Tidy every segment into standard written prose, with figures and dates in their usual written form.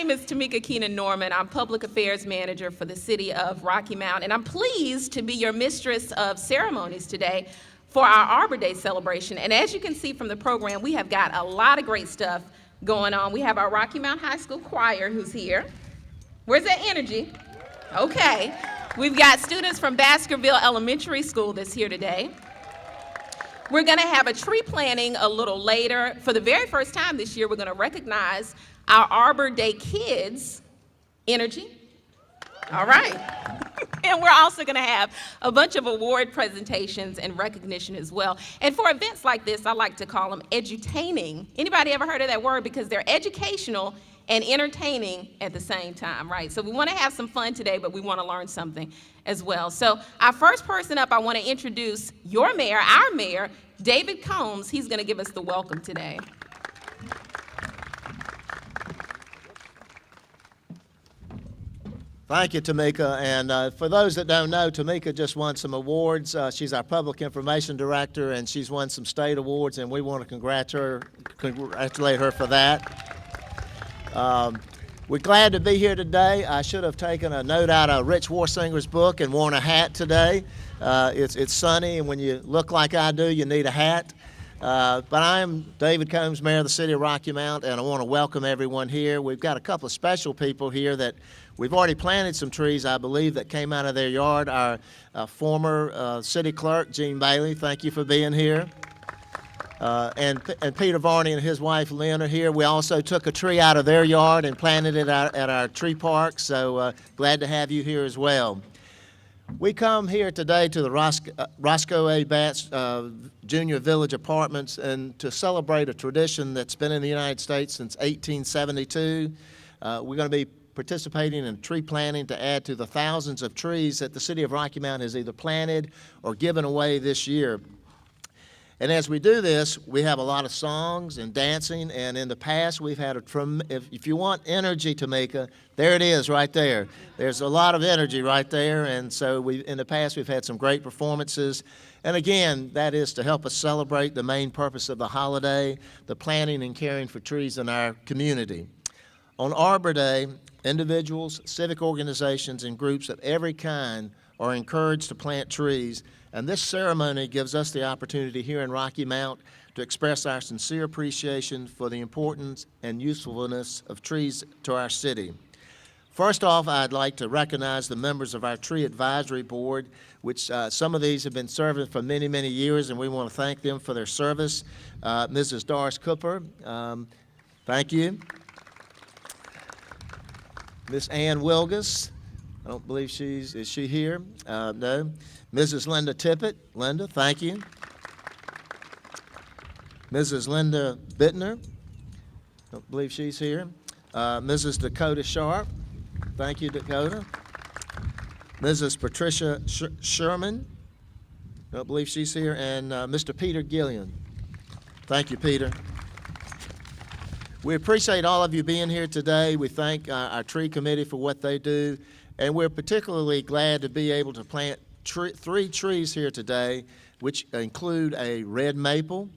name is Tamika Keenan-Norman. I'm Public Affairs Manager for the City of Rocky Mount, and I'm pleased to be your mistress of ceremonies today for our Arbor Day celebration. And as you can see from the program, we have got a lot of great stuff going on. We have our Rocky Mount High School choir who's here. Where's that energy? Okay. We've got students from Baskerville Elementary School that's here today. We're going to have a tree planting a little later. For the very first time this year, we're going to recognize our Arbor Day kids. Energy? All right. And we're also going to have a bunch of award presentations and recognition as well. And for events like this, I like to call them edutaining. Anybody ever heard of that word? Because they're educational and entertaining at the same time, right? So we want to have some fun today, but we want to learn something as well. So our first person up, I want to introduce your mayor, our mayor, David Combs. He's going to give us the welcome today. Thank you, Tamika. And for those that don't know, Tamika just won some awards. She's our public information director, and she's won some state awards, and we want to congratulate her for that. We're glad to be here today. I should have taken a note out of Rich Warsinger's book and worn a hat today. It's sunny, and when you look like I do, you need a hat. But I'm David Combs, Mayor of the City of Rocky Mount, and I want to welcome everyone here. We've got a couple of special people here that we've already planted some trees, I believe, that came out of their yard. Our former city clerk, Gene Bailey, thank you for being here. And Peter Varney and his wife Lynn are here. We also took a tree out of their yard and planted it at our tree park, so glad to have you here as well. We come here today to the Roscoe A. Batts Junior Village Apartments and to celebrate a tradition that's been in the United States since 1872. We're going to be participating in tree planting to add to the thousands of trees that the City of Rocky Mount has either planted or given away this year. And as we do this, we have a lot of songs and dancing, and in the past we've had if you want energy, Tamika, there it is right there. There's a lot of energy right there, and so in the past we've had some great performances. And again, that is to help us celebrate the main purpose of the holiday, the planting and caring for trees in our community. On Arbor Day, individuals, civic organizations, and groups of every kind are encouraged to plant trees. And this ceremony gives us the opportunity here in Rocky Mount to express our sincere appreciation for the importance and usefulness of trees to our city. First off, I'd like to recognize the members of our Tree Advisory Board, which some of these have been serving for many, many years, and we want to thank them for their service. Mrs. Doris Cooper, thank you. Miss Ann Wilgus, I don't believe is she here? No. Mrs. Linda Tippett. Linda, thank you. Mrs. Linda Bittner. Don't believe she's here. Mrs. Dakota Sharp. Thank you, Dakota. Mrs. Patricia Sherman. Don't believe she's here. And Mr. Peter Gillian. Thank you, Peter. We appreciate all of you being here today. We thank our tree committee for what they do. And we're particularly glad to be able to plant three trees here today, which include a red maple,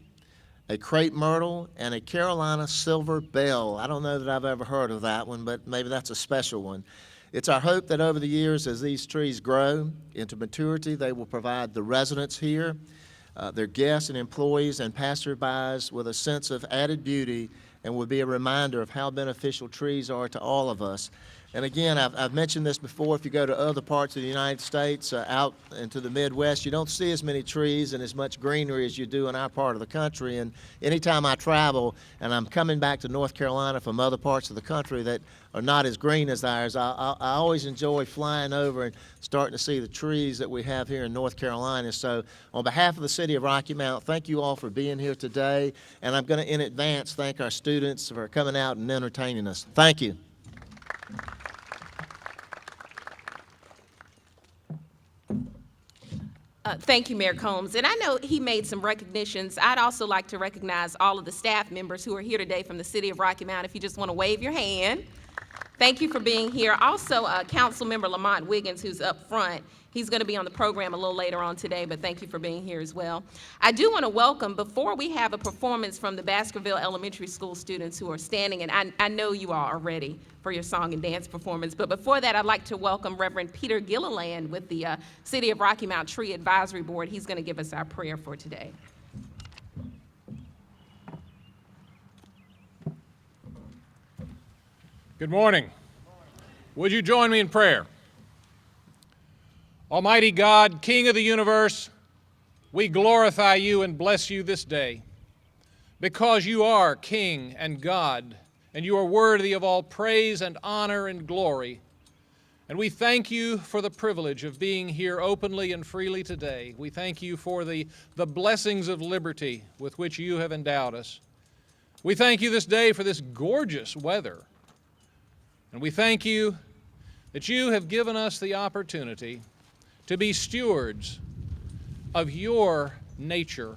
a crepe myrtle, and a Carolina silver bell. I don't know that I've ever heard of that one, but maybe that's a special one. It's our hope that over the years, as these trees grow into maturity, they will provide the residents here, their guests and employees and passerbys with a sense of added beauty and will be a reminder of how beneficial trees are to all of us. And again, I've mentioned this before, if you go to other parts of the United States, out into the Midwest, you don't see as many trees and as much greenery as you do in our part of the country. And anytime I travel and I'm coming back to North Carolina from other parts of the country that are not as green as ours, I always enjoy flying over and starting to see the trees that we have here in North Carolina. So on behalf of the City of Rocky Mount, thank you all for being here today. And I'm going to, in advance, thank our students for coming out and entertaining us. Thank you. Thank you, Mayor Combs. And I know he made some recognitions. I'd also like to recognize all of the staff members who are here today from the City of Rocky Mount. If you just want to wave your hand. Thank you for being here. Also, Councilmember Lamont Wiggins, who's up front, he's going to be on the program a little later on today, but thank you for being here as well. I do want to welcome, before we have a performance from the Baskerville Elementary School students who are standing, and I know you all are ready for your song and dance performance, but before that, I'd like to welcome Reverend Peter Gilliland with the City of Rocky Mount Tree Advisory Board. He's going to give us our prayer for today. Good morning. Would you join me in prayer? Almighty God, King of the universe, we glorify you and bless you this day because you are King and God, and you are worthy of all praise and honor and glory. And we thank you for the privilege of being here openly and freely today. We thank you for the blessings of liberty with which you have endowed us. We thank you this day for this gorgeous weather. And we thank you that you have given us the opportunity to be stewards of your nature.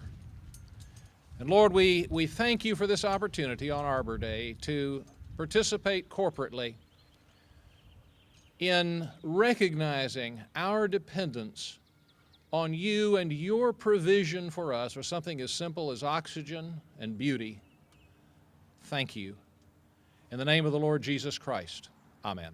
And Lord, we thank you for this opportunity on Arbor Day to participate corporately in recognizing our dependence on you and your provision for us for something as simple as oxygen and beauty. Thank you. In the name of the Lord Jesus Christ, amen.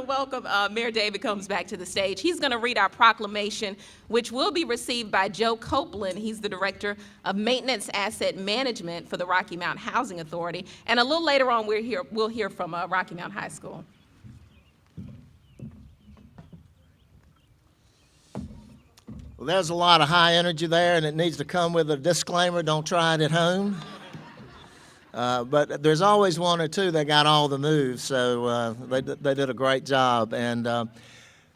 Welcome Mayor David Combs back to the stage. He's going to read our proclamation, which will be received by Joe Copeland. He's the Director of Maintenance Asset Management for the Rocky Mount Housing Authority. And a little later on, we'll hear from Rocky Mount High School. Well, there's a lot of high energy there, and it needs to come with a disclaimer, don't try it at home. But there's always one or two that got all the moves, so they did a great job. And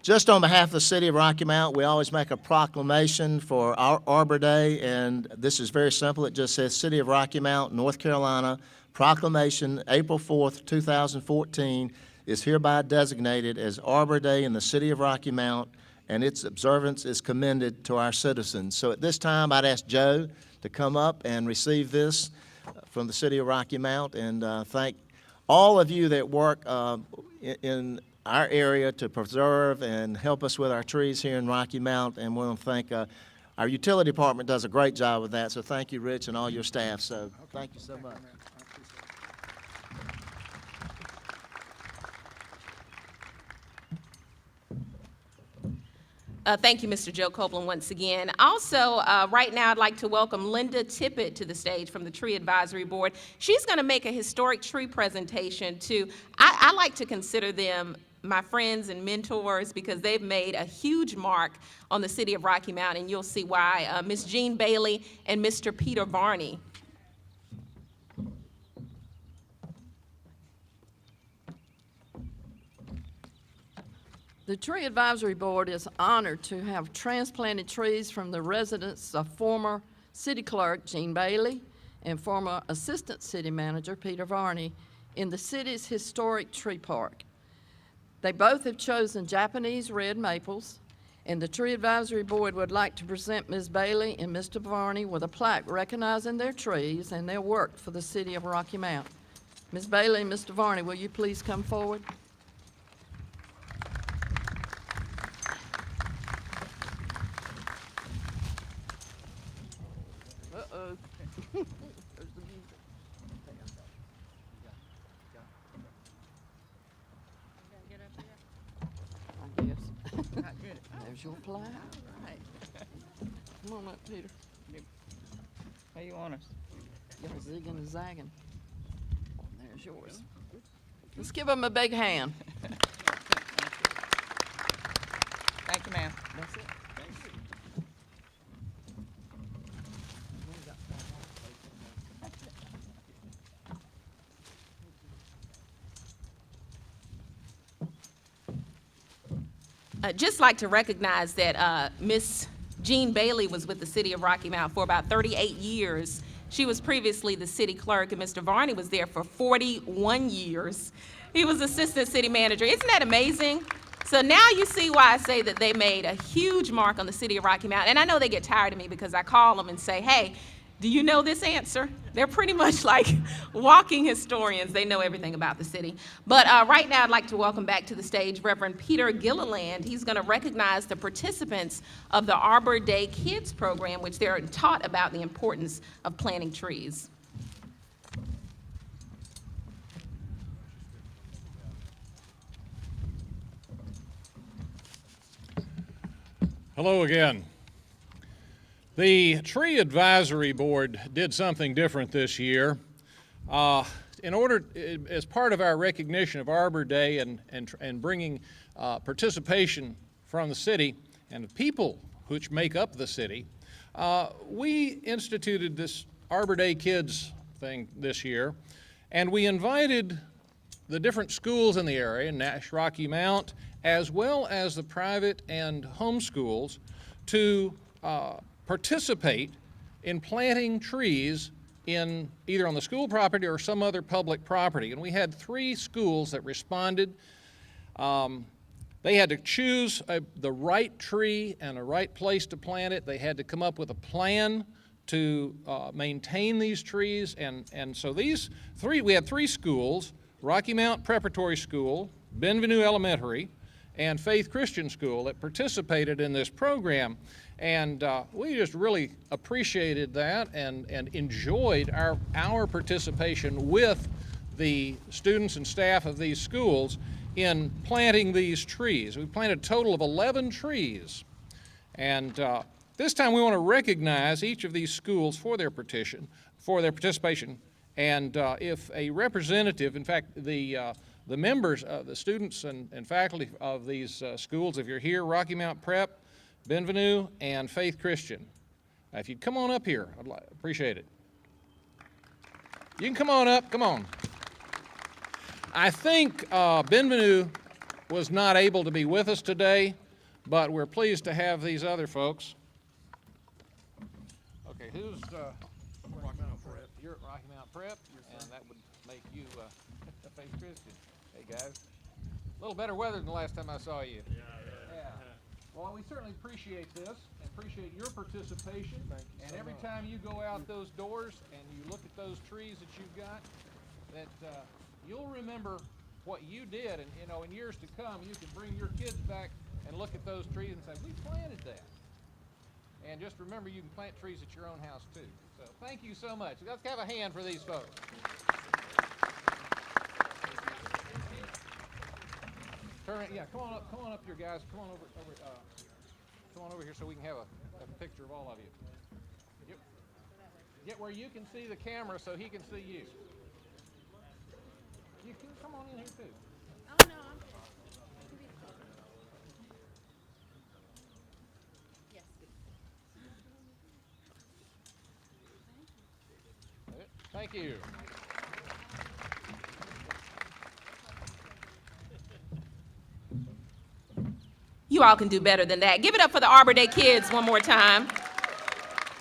just on behalf of the City of Rocky Mount, we always make a proclamation for our Arbor Day, and this is very simple. It just says, City of Rocky Mount, North Carolina, proclamation, April 4th, 2014, is hereby designated as Arbor Day in the City of Rocky Mount, and its observance is commended to our citizens. So at this time, I'd ask Joe to come up and receive this from the City of Rocky Mount, and thank all of you that work in our area to preserve and help us with our trees here in Rocky Mount. And we want to thank our utility department does a great job with that. So thank you, Rich, and all your staff. So thank you so much. Thank you, Mr. Joe Copeland, once again. Also, right now, I'd like to welcome Linda Tippett to the stage from the Tree Advisory Board. She's going to make a historic tree presentation to, I like to consider them my friends and mentors because they've made a huge mark on the city of Rocky Mount, and you'll see why. Ms. Jean Bailey and Mr. Peter Varney. The Tree Advisory Board is honored to have transplanted trees from the residence of former City Clerk Jean Bailey and former Assistant City Manager Peter Varney in the city's historic tree park. They both have chosen Japanese red maples, and the Tree Advisory Board would like to present Ms. Bailey and Mr. Varney with a plaque recognizing their trees and their work for the city of Rocky Mount. Ms. Bailey and Mr. Varney, will you please come forward? Uh-oh. There's the music. I guess. There's your plaque. Right. Come on up, Peter. How you want us? Y'all zigging and zagging. There's yours. Let's give them a big hand. Thank you, ma'am. That's it. I'd just like to recognize that Miss Jean Bailey was with the city of Rocky Mount for about 38 years. She was previously the city clerk, and Mr. Varney was there for 41 years. He was assistant city manager. Isn't that amazing? So now you see why I say that they made a huge mark on the city of Rocky Mount. And I know they get tired of me because I call them and say, hey, do you know this answer? They're pretty much like walking historians. They know everything about the city. But right now, I'd like to welcome back to the stage Reverend Peter Gilliland. He's going to recognize the participants of the Arbor Day Kids program, which they're taught about the importance of planting trees. Hello again. The Tree Advisory Board did something different this year. As part of our recognition of Arbor Day and bringing participation from the city and the people which make up the city, we instituted this Arbor Day Kids thing this year, and we invited the different schools in the area, Nash Rocky Mount, as well as the private and home schools, to participate in planting trees in either on the school property or some other public property. And we had 3 schools that responded. They had to choose the right tree and a right place to plant it. They had to come up with a plan to maintain these trees. And so we had 3 schools, Rocky Mount Preparatory School, Benvenue Elementary, and Faith Christian School, that participated in this program. And we just really appreciated that and enjoyed our participation with the students and staff of these schools in planting these trees. We planted a total of 11 trees. And this time we want to recognize each of these schools for their participation. And if a representative, in fact, the members, the students and faculty of these schools, if you're here, Rocky Mount Prep, Benvenue, and Faith Christian. If you'd come on up here, I'd appreciate it. You can come on up, come on. I think Benvenue was not able to be with us today, but we're pleased to have these other folks. Okay, who's Rocky Mount Prep? You're at Rocky Mount Prep, and that would make you Faith Christian. Hey guys, a little better weather than the last time I saw you. Yeah. Well, we certainly appreciate this and appreciate your participation. And every time you go out those doors and you look at those trees that you've got, that you'll remember what you did. And in years to come, you can bring your kids back and look at those trees and say, we planted that. And just remember, you can plant trees at your own house too. So thank you so much. Let's have a hand for these folks. Yeah, come on up here, guys. Come on over. come on over here so we can have a picture of all of you. Get where you can see the camera so he can see you. You can come on in here too. Oh, no, Thank you. you all can do better than that. Give it up for the Arbor Day kids one more time.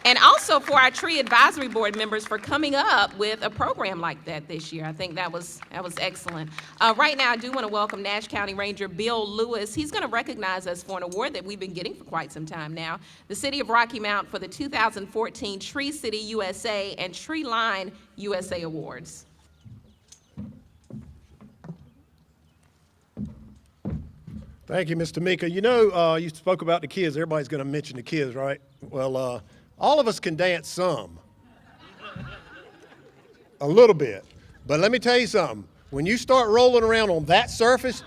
And also for our tree advisory board members for coming up with a program like that this year. I think that was excellent. Right now, I do want to welcome Nash County Ranger Bill Lewis. He's going to recognize us for an award that we've been getting for quite some time now. The City of Rocky Mount for the 2014 Tree City USA and Tree Line USA Awards. Thank you, Mr. Mika. You know, you spoke about the kids. Everybody's going to mention the kids, right? Well, all of us can dance some. A little bit. But let me tell you something. When you start rolling around on that surface,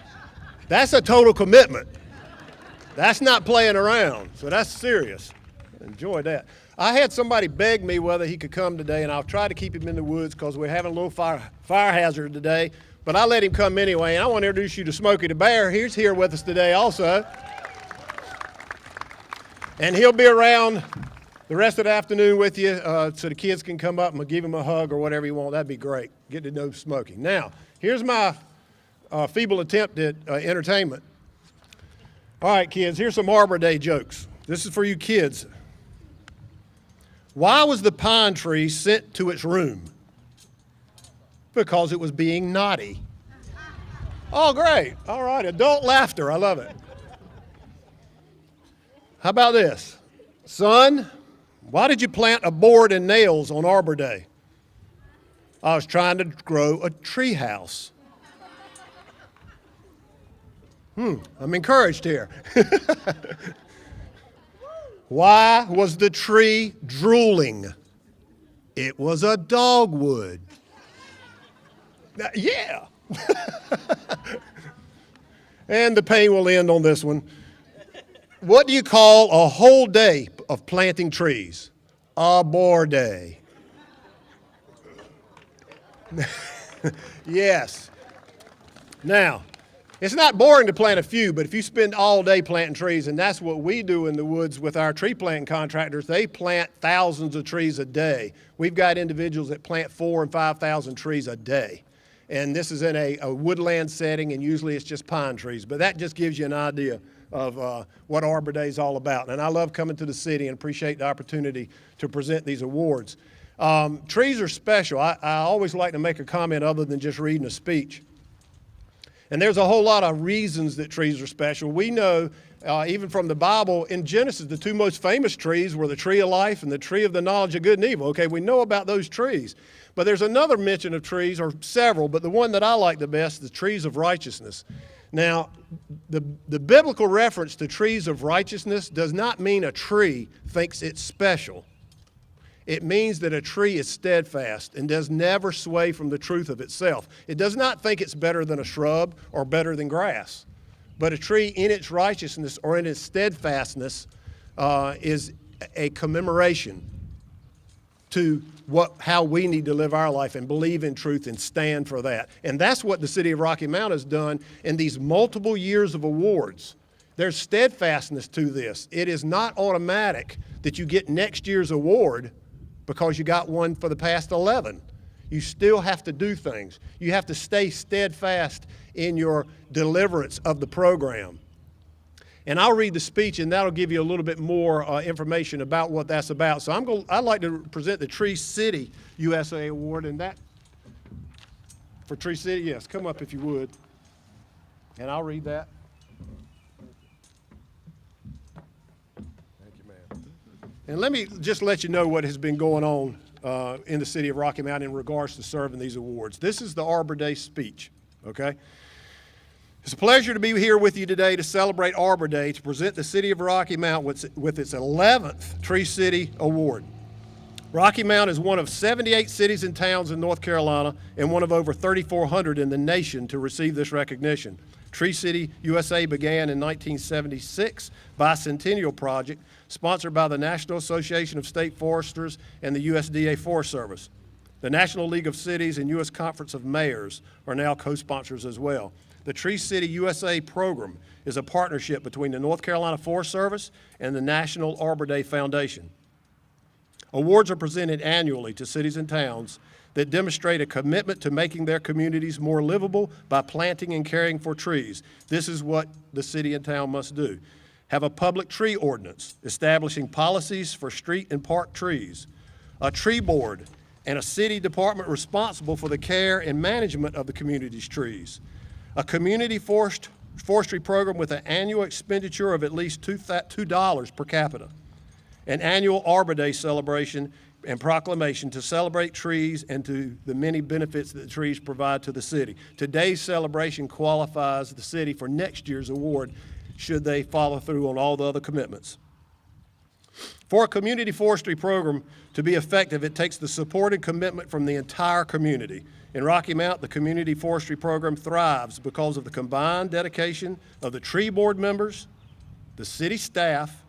that's a total commitment. That's not playing around. So that's serious. Enjoy that. I had somebody beg me whether he could come today, and I'll try to keep him in the woods because we're having a little fire hazard today. But I let him come anyway, and I want to introduce you to Smokey the Bear. He's here with us today also. And he'll be around the rest of the afternoon with you so the kids can come up and give him a hug or whatever you want. That'd be great. Get to know Smokey. Now, here's my feeble attempt at entertainment. All right, kids, here's some Arbor Day jokes. This is for you kids. Why was the pine tree sent to its room? Because it was being naughty. Oh, great. All right, adult laughter. I love it. How about this? Son, why did you plant a board and nails on Arbor Day? I was trying to grow a tree house. I'm encouraged here. Why was the tree drooling? It was a dogwood. Yeah. And the pain will end on this one. What do you call a whole day of planting trees? Arbor Day. Yes. Now, it's not boring to plant a few, but if you spend all day planting trees, and that's what we do in the woods with our tree planting contractors, they plant thousands of trees a day. We've got individuals that plant 4,000 and 5,000 trees a day. And this is in a woodland setting, and usually it's just pine trees. But that just gives you an idea of what Arbor Day is all about. And I love coming to the city and appreciate the opportunity to present these awards. Trees are special. I always like to make a comment other than just reading a speech. And there's a whole lot of reasons that trees are special. We know, even from the Bible, in Genesis, the two most famous trees were the tree of life and the tree of the knowledge of good and evil. Okay, we know about those trees. But there's another mention of trees, or several, but the one that I like the best, the trees of righteousness. Now, the biblical reference to trees of righteousness does not mean a tree thinks it's special. It means that a tree is steadfast and does never sway from the truth of itself. It does not think it's better than a shrub or better than grass. But a tree in its righteousness or in its steadfastness is a commemoration to how we need to live our life and believe in truth and stand for that. And that's what the City of Rocky Mount has done in these multiple years of awards. There's steadfastness to this. It is not automatic that you get next year's award because you got one for the past 11. You still have to do things. You have to stay steadfast in your deliverance of the program. And I'll read the speech, and that'll give you a little bit more information about what that's about. So I'd like to present the Tree City USA Award, and that, for Tree City, yes, come up if you would. And I'll read that. Thank you, ma'am. And let me just let you know what has been going on in the city of Rocky Mount in regards to serving these awards. This is the Arbor Day speech, okay? It's a pleasure to be here with you today to celebrate Arbor Day, to present the city of Rocky Mount with its 11th Tree City Award. Rocky Mount is one of 78 cities and towns in North Carolina and one of over 3,400 in the nation to receive this recognition. Tree City USA began in 1976 bicentennial project sponsored by the National Association of State Foresters and the USDA Forest Service. The National League of Cities and U.S. Conference of Mayors are now co-sponsors as well. The Tree City USA program is a partnership between the North Carolina Forest Service and the National Arbor Day Foundation. Awards are presented annually to cities and towns that demonstrate a commitment to making their communities more livable by planting and caring for trees. This is what the city and town must do. Have a public tree ordinance establishing policies for street and park trees, a tree board, and a city department responsible for the care and management of the community's trees, a community forestry program with an annual expenditure of at least $2 per capita, an annual Arbor Day celebration and proclamation to celebrate trees and to the many benefits that the trees provide to the city. Today's celebration qualifies the city for next year's award should they follow through on all the other commitments. For a community forestry program to be effective, it takes the support and commitment from the entire community. In Rocky Mount, the community forestry program thrives because of the combined dedication of the tree board members, the city staff,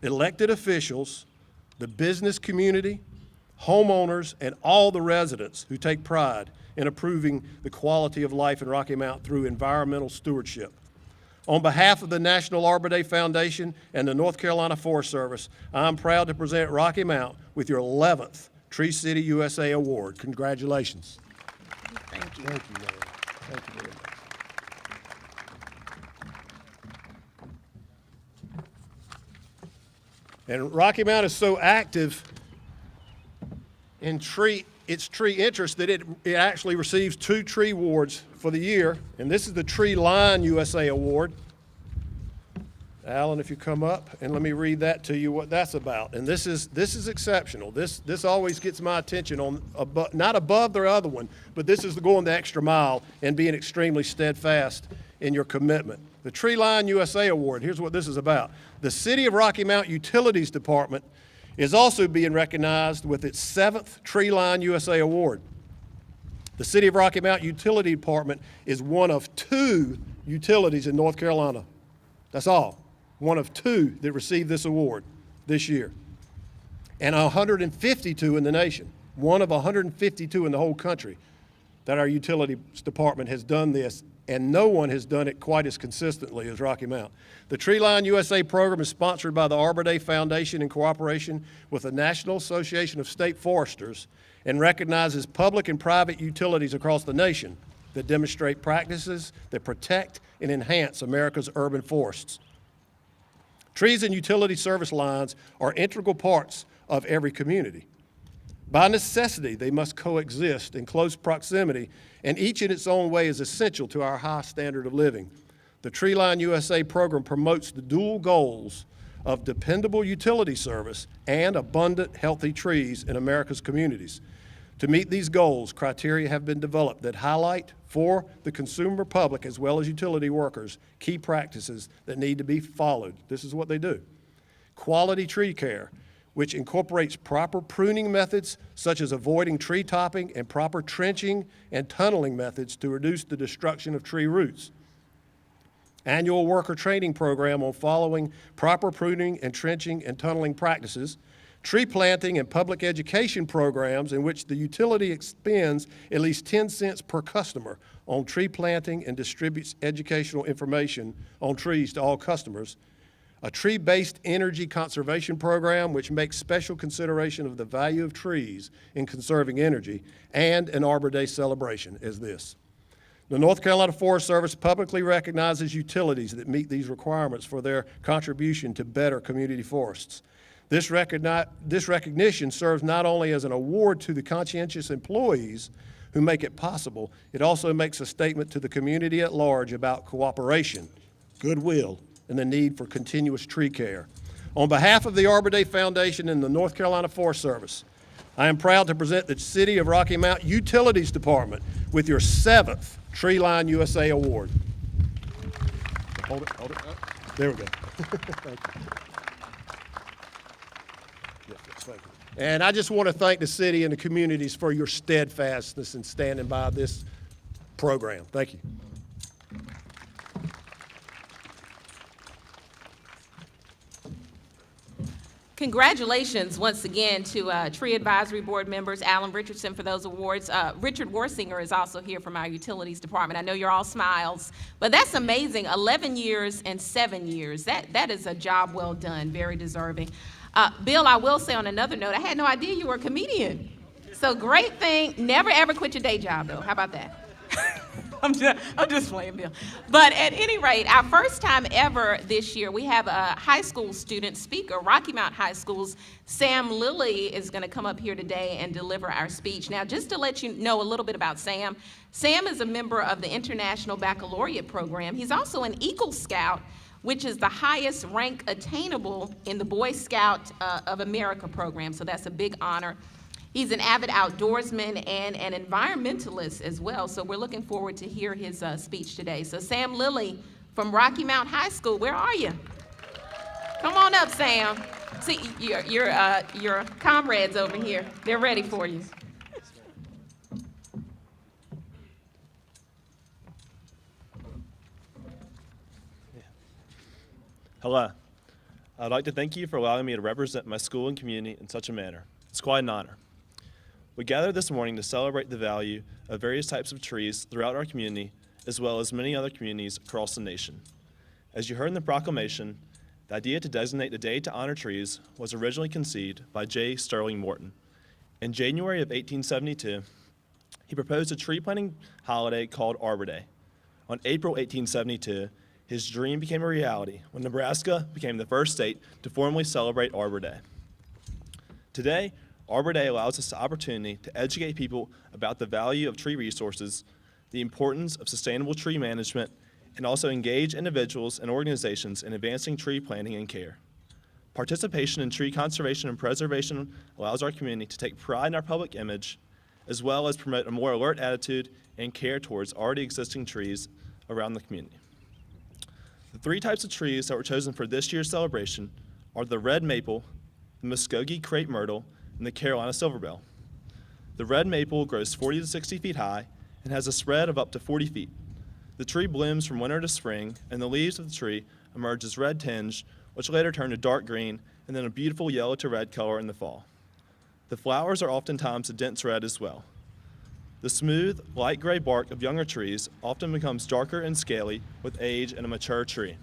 elected officials, the business community, homeowners, and all the residents who take pride in improving the quality of life in Rocky Mount through environmental stewardship. On behalf of the National Arbor Day Foundation and the North Carolina Forest Service, I'm proud to present Rocky Mount with your 11th Tree City USA Award. Congratulations. Thank you. Thank you, Mayor. Thank you very much. And Rocky Mount is so active in its tree interest that it actually receives 2 tree awards for the year. And this is the Tree Line USA Award. Alan, if you come up, and let me read that to you what that's about. And this is exceptional. This always gets my attention on not above the other one, but this is going the extra mile and being extremely steadfast in your commitment. The Tree Line USA Award, here's what this is about. The City of Rocky Mount Utilities Department is also being recognized with its 7th Tree Line USA Award. The City of Rocky Mount Utility Department is one of 2 utilities in North Carolina. That's all. One of 2 that received this award this year. And 152 in the nation. One of 152 in the whole country that our utilities department has done this, and no one has done it quite as consistently as Rocky Mount. The Tree Line USA program is sponsored by the Arbor Day Foundation in cooperation with the National Association of State Foresters and recognizes public and private utilities across the nation that demonstrate practices that protect and enhance America's urban forests. Trees and utility service lines are integral parts of every community. By necessity, they must coexist in close proximity, and each in its own way is essential to our high standard of living. The Tree Line USA program promotes the dual goals of dependable utility service and abundant, healthy trees in America's communities. To meet these goals, criteria have been developed that highlight for the consumer public as well as utility workers key practices that need to be followed. This is what they do. Quality tree care, which incorporates proper pruning methods such as avoiding tree topping and proper trenching and tunneling methods to reduce the destruction of tree roots. Annual worker training program on following proper pruning and trenching and tunneling practices. Tree planting and public education programs in which the utility expends at least 10 cents per customer on tree planting and distributes educational information on trees to all customers. A tree-based energy conservation program which makes special consideration of the value of trees in conserving energy, and an Arbor Day celebration is this. The North Carolina Forest Service publicly recognizes utilities that meet these requirements for their contribution to better community forests. This recognition serves not only as an award to the conscientious employees who make it possible, it also makes a statement to the community at large about cooperation, goodwill, and the need for continuous tree care. On behalf of the Arbor Day Foundation and the North Carolina Forest Service, I am proud to present the City of Rocky Mount Utilities Department with your 7th Tree Line USA Award. Hold it. There we go. Thank you. Yes, thank you. And I just want to thank the city and the communities for your steadfastness in standing by this program. Thank you. Congratulations once again to Tree Advisory Board members, Alan Richardson for those awards. Richard Warsinger is also here from our Utilities Department. I know you're all smiles, but that's amazing. 11 years and 7 years. That is a job well done, very deserving. Bill, I will say on another note, I had no idea you were a comedian. So great thing, never ever quit your day job though. How about that? I'm just playing, Bill. But at any rate, our first time ever this year, we have a high school student speaker, Rocky Mount High School's Sam Lilly is going to come up here today and deliver our speech. Now, just to let you know a little bit about Sam, Sam is a member of the International Baccalaureate Program. He's also an Eagle Scout, which is the highest rank attainable in the Boy Scout of America program, so that's a big honor. He's an avid outdoorsman and an environmentalist as well, so we're looking forward to hear his speech today. So Sam Lilly from Rocky Mount High School, where are you? Come on up, Sam. See, your comrades over here, they're ready for you. Hello. I'd like to thank you for allowing me to represent my school and community in such a manner. It's quite an honor. We gathered this morning to celebrate the value of various types of trees throughout our community, as well as many other communities across the nation. As you heard in the proclamation, the idea to designate a day to honor trees was originally conceived by J. Sterling Morton. In January of 1872, he proposed a tree planting holiday called Arbor Day. On April 1872, his dream became a reality when Nebraska became the first state to formally celebrate Arbor Day. Today, Arbor Day allows us the opportunity to educate people about the value of tree resources, the importance of sustainable tree management, and also engage individuals and organizations in advancing tree planting and care. Participation in tree conservation and preservation allows our community to take pride in our public image, as well as promote a more alert attitude and care towards already existing trees around the community. The three types of trees that were chosen for this year's celebration are the red maple, the Muskogee crepe myrtle, and the Carolina silverbell. The red maple grows 40 to 60 feet high and has a spread of up to 40 feet. The tree blooms from winter to spring, and the leaves of the tree emerge as red tinge, which later turn to dark green and then a beautiful yellow to red color in the fall. The flowers are oftentimes a dense red as well. The smooth, light gray bark of younger trees often becomes darker and scaly with age in a mature tree.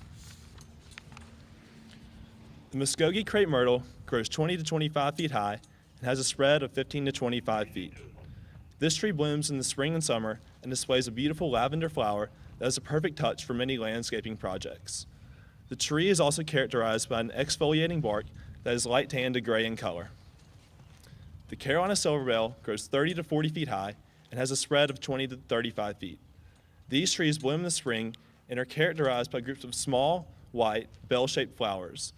The Muskogee crepe myrtle grows 20 to 25 feet high and has a spread of 15 to 25 feet. This tree blooms in the spring and summer and displays a beautiful lavender flower that is a perfect touch for many landscaping projects. The tree is also characterized by an exfoliating bark that is light tan to gray in color. The Carolina silverbell grows 30 to 40 feet high and has a spread of 20 to 35 feet. These trees bloom in the spring and are characterized by groups of small, white, bell-shaped flowers.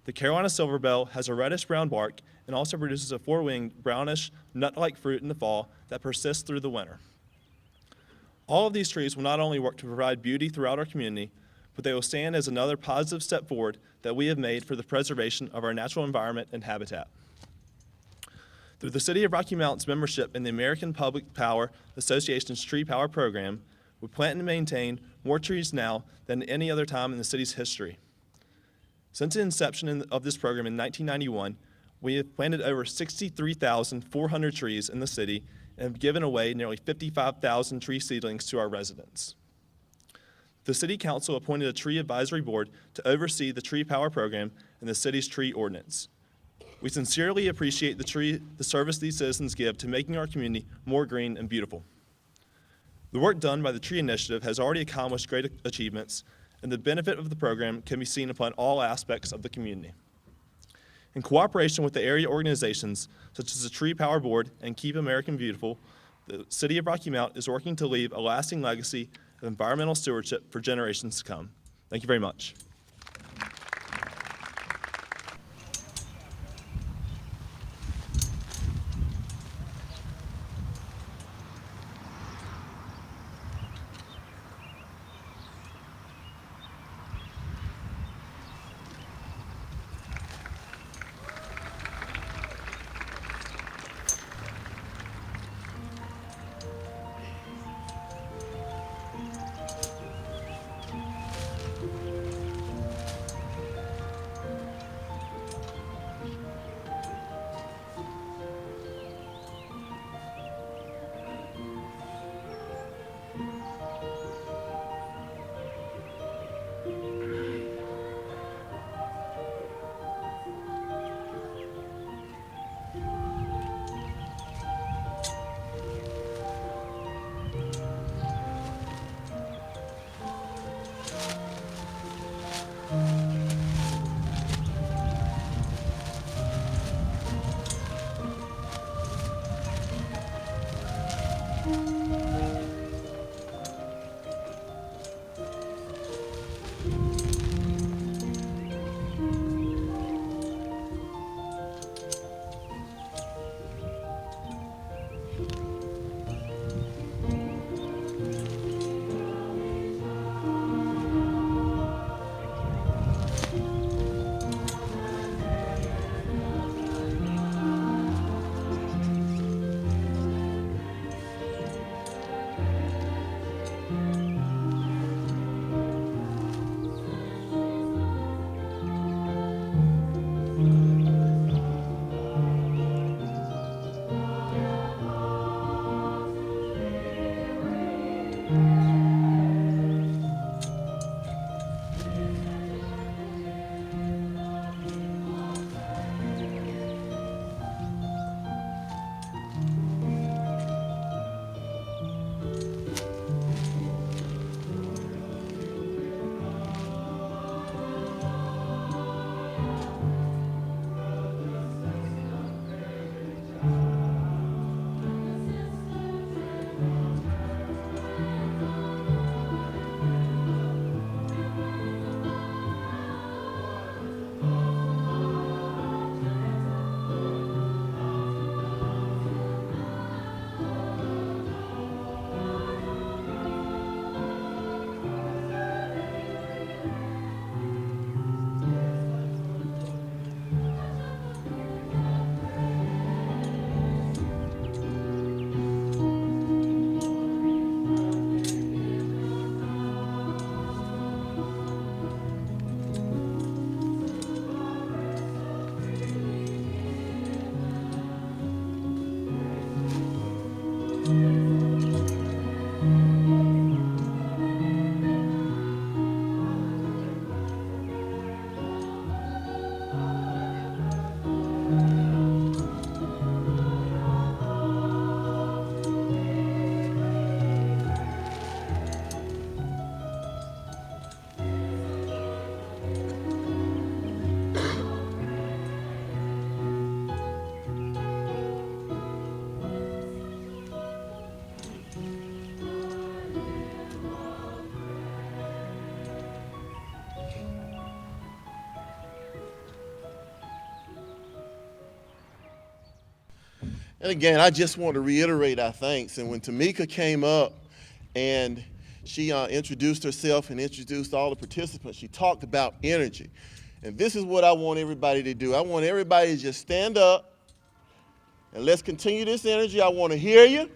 The Carolina silverbell has a reddish-brown bark and also produces a four-winged, brownish, nut-like fruit in the fall that persists through the winter. All of these trees will not only work to provide beauty throughout our community, but they will stand as another positive step forward that we have made for the preservation of our natural environment and habitat. Through the City of Rocky Mount's membership in the American Public Power Association's Tree Power Program, we plant and maintain more trees now than any other time in the city's history. Since the inception of this program in 1991, we have planted over 63,400 trees in the city and have given away nearly 55,000 tree seedlings to our residents. The City Council appointed a tree advisory board to oversee the Tree Power Program and the city's tree ordinance. We sincerely appreciate the service these citizens give to making our community more green and beautiful. The work done by the Tree Initiative has already accomplished great achievements, and the benefit of the program can be seen upon all aspects of the community. In cooperation with the area organizations, such as the Tree Power Board and Keep American Beautiful, the City of Rocky Mount is working to leave a lasting legacy of environmental stewardship for generations to come. Thank you very much. And again, I just want to reiterate our thanks. And when Tamika came up and she introduced herself and introduced all the participants, she talked about energy. And this is what I want everybody to do. I want everybody to just stand up and let's continue this energy. I want to hear you.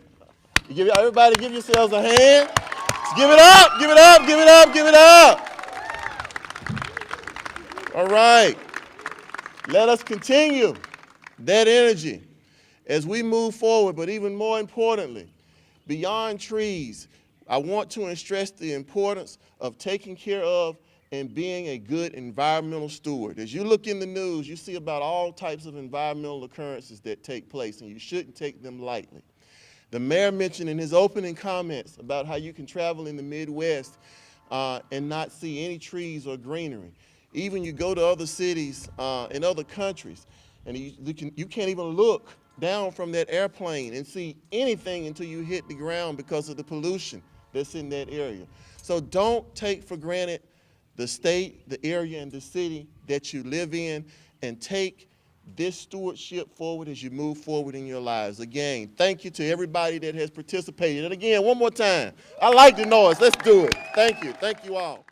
Everybody give yourselves a hand. Let's give it up, give it up, give it up, give it up. All right. Let us continue that energy as we move forward, but even more importantly, beyond trees, I want to stress the importance of taking care of and being a good environmental steward. As you look in the news, you see about all types of environmental occurrences that take place, and you shouldn't take them lightly. The mayor mentioned in his opening comments about how you can travel in the Midwest and not see any trees or greenery. Even you go to other cities in other countries, and you can't even look down from that airplane and see anything until you hit the ground because of the pollution that's in that area. So don't take for granted the state, the area, and the city that you live in, and take this stewardship forward as you move forward in your lives. Again, thank you to everybody that has participated. And again, one more time, I like the noise. Let's do it. Thank you. Thank you all.